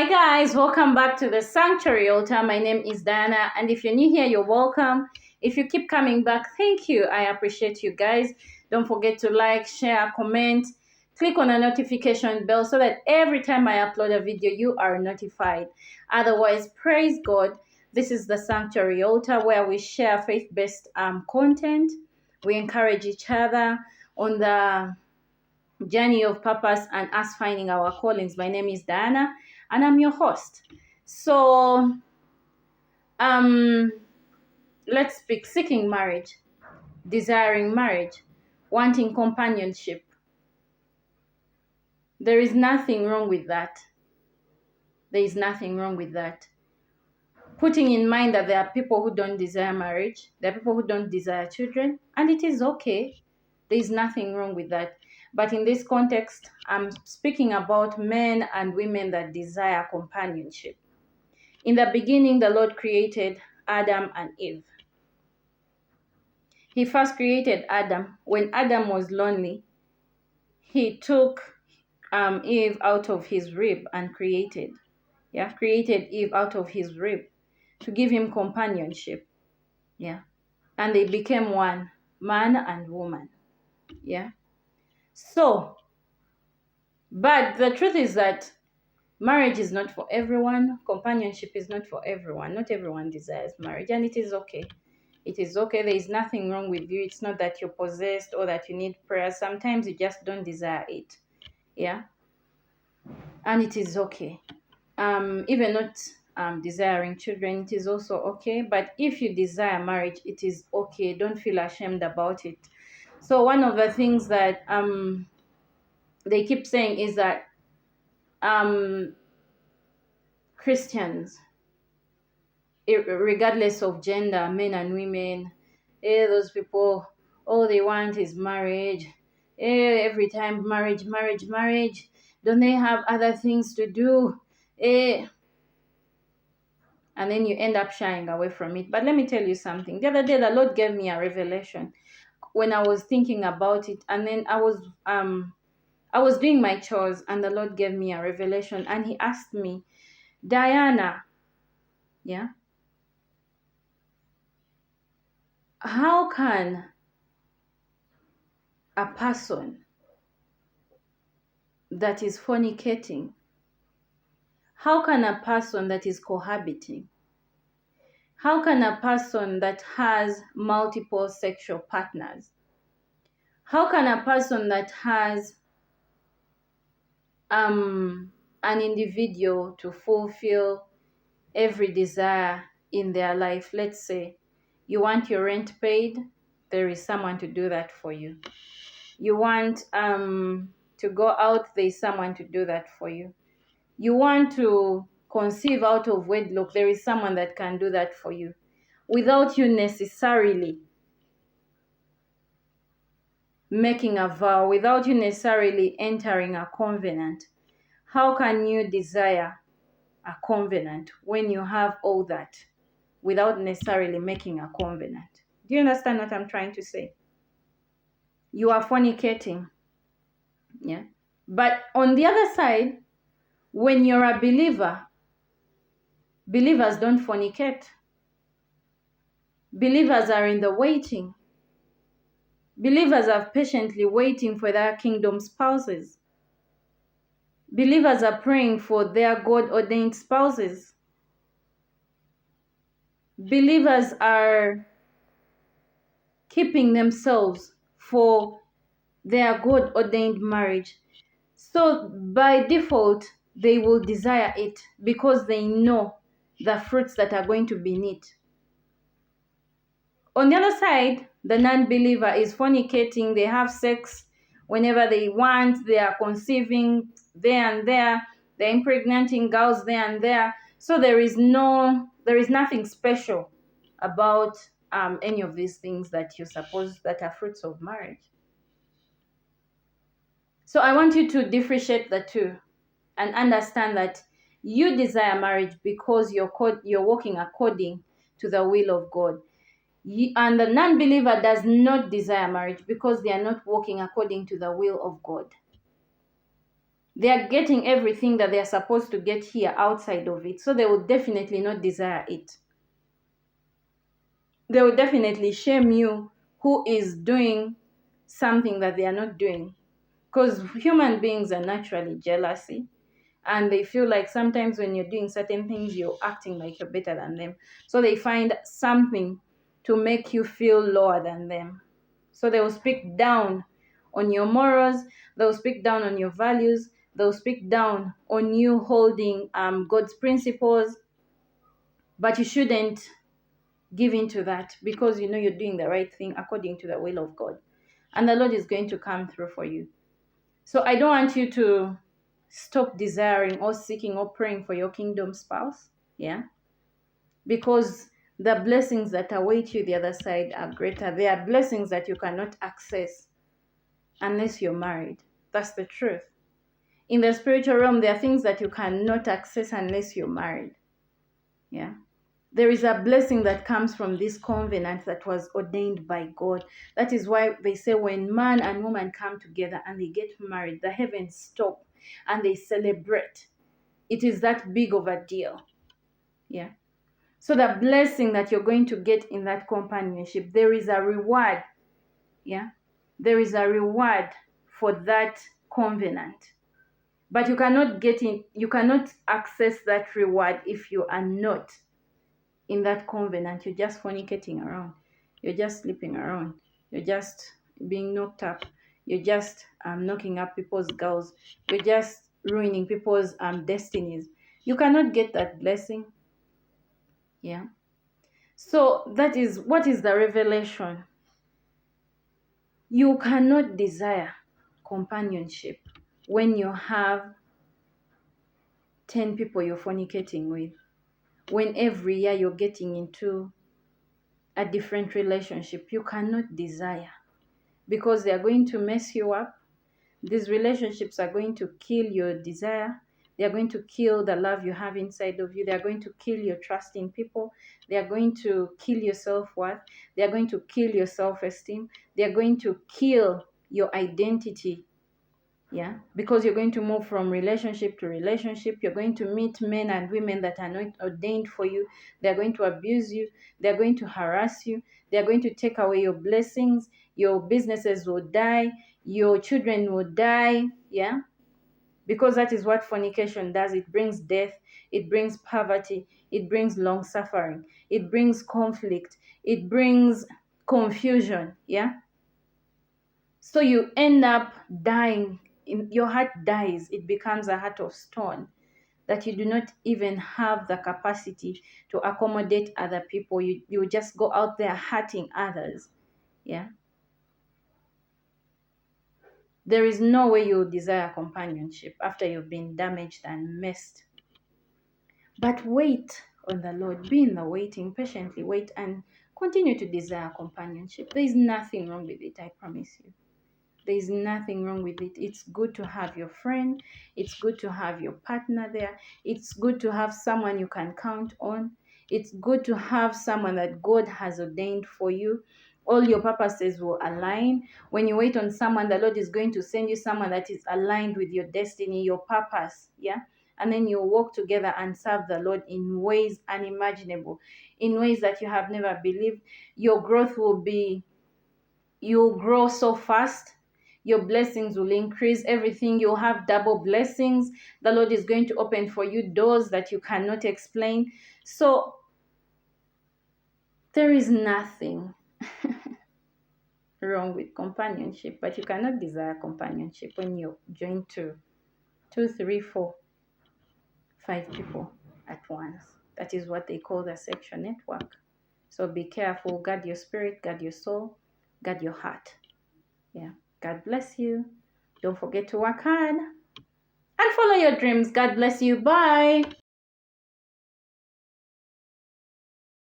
Hi guys, welcome back to the Sanctuary Altar. My name is Diana, and if you're new here, you're welcome. If you keep coming back, thank you. I appreciate you guys. Don't forget to like, share, comment, click on the notification bell so that every time I upload a video, you are notified. Otherwise, praise God. This is the Sanctuary Altar where we share faith-based content. We encourage each other on the journey of purpose and us finding our callings. My name is Diana and I'm your host. So let's speak seeking marriage, desiring marriage, wanting companionship. There is nothing wrong with that. There is nothing wrong with that. Putting in mind that there are people who don't desire marriage, there are people who don't desire children, and it is okay. There is nothing wrong with that. But in this context, I'm speaking about men and women that desire companionship. In the beginning, the Lord created Adam and Eve. He first created Adam. When Adam was lonely, he took Eve out of his rib and created Eve out of his rib to give him companionship. And they became one, man and woman. So, but the truth is that marriage is not for everyone. Companionship is not for everyone. Not everyone desires marriage, and it is okay. It is okay. There is nothing wrong with you. It's not that you're possessed or that you need prayer. Sometimes you just don't desire it. And it is okay. Even not desiring children, it is also okay. But if you desire marriage, it is okay. Don't feel ashamed about it. So one of the things that they keep saying is that Christians, regardless of gender, men and women, those people, all they want is marriage. Every time marriage. Don't they have other things to do? And then you end up shying away from it. But let me tell you something. The other day, the Lord gave me a revelation when I was thinking about it, and then I was doing my chores, and the Lord gave me a revelation, and He asked me, Diana, how can a person that is fornicating, how can a person that is cohabiting, how can a person that has multiple sexual partners, how can a person that has an individual to fulfill every desire in their life? Let's say you want your rent paid, there is someone to do that for you. You want to go out, there is someone to do that for you. You want to conceive out of wedlock, there is someone that can do that for you without you necessarily making a vow, without you necessarily entering a covenant. How can you desire a covenant when you have all that without necessarily making a covenant? Do you understand what I'm trying to say? You are fornicating. But on the other side, when you're a believer, believers don't fornicate. Believers are in the waiting. Believers are patiently waiting for their kingdom spouses. Believers are praying for their God-ordained spouses. Believers are keeping themselves for their God-ordained marriage. So by default, they will desire it because they know the fruits that are going to be in it. On the other side, the non-believer is fornicating. They have sex whenever they want. They are conceiving there and there. They're impregnating girls there and there. So there is nothing special about any of these things that you suppose that are fruits of marriage. So I want you to differentiate the two and understand that you desire marriage because you're walking according to the will of God. And the non-believer does not desire marriage because they are not walking according to the will of God. They are getting everything that they are supposed to get here outside of it. So they will definitely not desire it. They will definitely shame you who is doing something that they are not doing. Because human beings are naturally jealousy. And they feel like sometimes when you're doing certain things, you're acting like you're better than them. So they find something to make you feel lower than them. So they will speak down on your morals. They will speak down on your values. They will speak down on you holding God's principles. But you shouldn't give in to that, because you know you're doing the right thing according to the will of God. And the Lord is going to come through for you. So I don't want you to stop desiring or seeking or praying for your kingdom spouse. Yeah. Because the blessings that await you the other side are greater. There are blessings that you cannot access unless you're married. That's the truth. In the spiritual realm, there are things that you cannot access unless you're married. Yeah. There is a blessing that comes from this covenant that was ordained by God. That is why they say when man and woman come together and they get married, the heavens stop and they celebrate. It is that big of a deal. Yeah. So the blessing that you're going to get in that companionship, there is a reward. Yeah. There is a reward for that covenant. But you cannot get in, you cannot access that reward if you are not in that covenant. You're just fornicating around. You're just sleeping around. You're just being knocked up. You're just knocking up people's girls. You're just ruining people's destinies. You cannot get that blessing. Yeah. So that is what is the revelation. You cannot desire companionship when you have 10 people you're fornicating with. When every year you're getting into a different relationship, you cannot desire, because they are going to mess you up. These relationships are going to kill your desire. They are going to kill the love you have inside of you. They are going to kill your trust in people. They are going to kill your self-worth. They are going to kill your self-esteem. They are going to kill your identity. Yeah, because you're going to move from relationship to relationship. You're going to meet men and women that are not ordained for you. They're going to abuse you. They're going to harass you. They're going to take away your blessings. Your businesses will die. Your children will die. Yeah, because that is what fornication does. It brings death. It brings poverty. It brings long suffering. It brings conflict. It brings confusion. Yeah. So you end up dying. Your heart dies. It becomes a heart of stone that you do not even have the capacity to accommodate other people. You just go out there hurting others. Yeah. There is no way you desire companionship after you've been damaged and messed. But wait on the Lord. Be in the waiting, patiently wait, and continue to desire companionship. There is nothing wrong with it, I promise you. There is nothing wrong with it. It's good to have your friend. It's good to have your partner there. It's good to have someone you can count on. It's good to have someone that God has ordained for you. All your purposes will align. When you wait on someone, the Lord is going to send you someone that is aligned with your destiny, your purpose. Yeah. And then you walk together and serve the Lord in ways unimaginable, in ways that you have never believed. Your growth will be, you'll grow so fast. Your blessings will increase. Everything, you'll have double blessings. The Lord is going to open for you doors that you cannot explain. So there is nothing wrong with companionship, but you cannot desire companionship when you join two, 3, 4, 5 people at once. That is what they call the sexual network. So be careful. Guard your spirit, guard your soul, guard your heart. Yeah. God bless you. Don't forget to work hard and follow your dreams. God bless you. Bye.